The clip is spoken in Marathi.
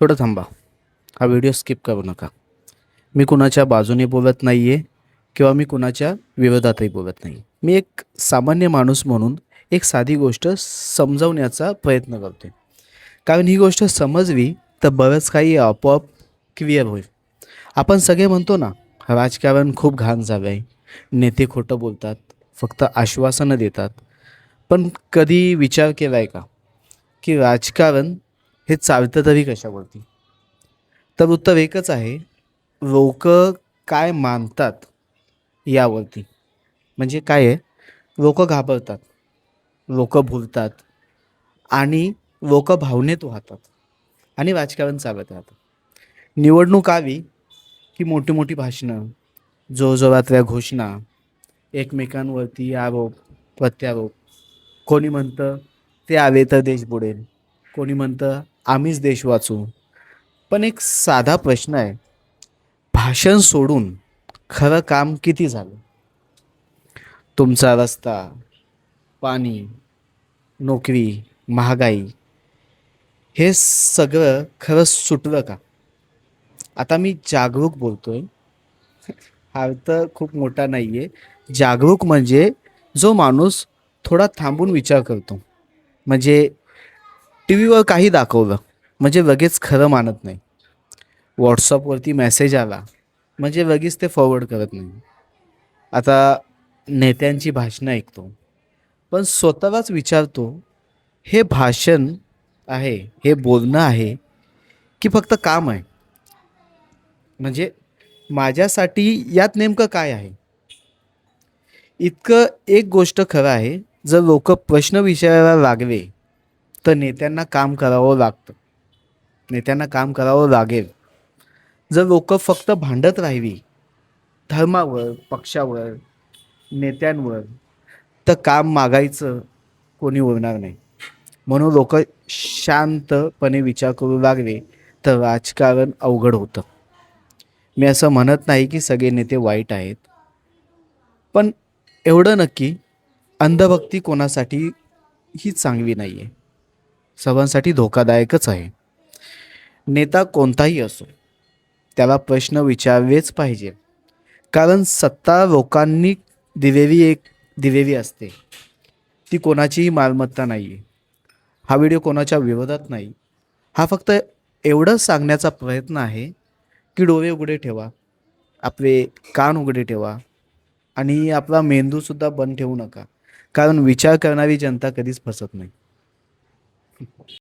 थोडं थांबा. हा व्हिडिओ स्किप करू नका. मी कुणाच्या बाजूने बोलत नाही आहे किंवा मी कुणाच्या विरोधातही बोलत नाही. मी एक सामान्य माणूस म्हणून एक साधी गोष्ट समजावण्याचा प्रयत्न करतो. कारण ही गोष्ट समजली तर बरंच काही आपोआप क्लिअर होईल. आपण सगळे म्हणतो ना, राजकारण खूप घाण झालं आहे, नेते खोटं बोलतात, फक्त आश्वासनं देतात. पण कधी विचार केला आहे का की राजकारण हे चालतं तरी कशावरती? तर उत्तर एकच आहे, लोक काय मानतात यावरती. म्हणजे काय आहे, लोक घाबरतात, लोक भुलतात आणि लोक भावनेत वाहतात आणि राजकारण चालत राहतं. निवडणूक आली की मोठी मोठी भाषणं, जोरजोरातल्या घोषणा, एकमेकांवरती आरोप प्रत्यारोप. कोणी म्हणतं ते आले तर देश बुडेल, कोणी म्हणतं आम्हीच देश वाचू. पण एक साधा प्रश्न आहे, भाषण सोडून खरं काम किती झालं? तुमचा रस्ता, पाणी, नोकरी, महागाई हे सगळं खरं सुटलं का? आता मी जागरूक बोलतोय. हा अर्थ खूप मोठा नाही आहे. जागरूक म्हणजे जो माणूस थोडा थांबून विचार करतो. म्हणजे टी व्हीवर काही दाखवलं म्हणजे लगेच खरं मानत नाही. व्हॉट्सअपवरती मेसेज आला म्हणजे लगेच ते फॉरवर्ड करत नाही. आता नेत्यांची भाषणं ऐकतो, पण स्वतःलाच विचारतो, हे भाषण आहे, हे बोलणं आहे की फक्त काम आहे? म्हणजे माझ्यासाठी यात नेमकं काय आहे? इतकं एक गोष्ट खरं आहे, जर लोक प्रश्न विचारायला लागले तर नेत्यांना काम करावं लागतं. नेत्यांना काम करावं लागेल. जर लोक फक्त भांडत राहिली धर्मावर, पक्षावर, नेत्यांवर, तर काम मागायचं कोणी उरणार नाही. म्हणून लोक शांतपणे विचार करू लागले तर राजकारण अवघड होतं. मी असं म्हणत नाही की सगळे नेते वाईट आहेत, पण एवढं नक्की, अंधभक्ती कोणासाठी ही चांगली नाही आहे, सर्वांसाठी धोकादायकच आहे. नेता कोणताही असो, त्याला प्रश्न विचारलेच पाहिजे. कारण सत्ता लोकांनी दिलेली असते, ती कोणाचीही मालमत्ता नाही आहे. हा व्हिडिओ कोणाच्या विरोधात नाही, हा फक्त एवढंच सांगण्याचा प्रयत्न आहे की डोळे उघडे ठेवा, आपले कान उघडे ठेवा आणि आपला मेंदूसुद्धा बंद ठेवू नका. कारण विचार करणारी जनता कधीच फसत नाही.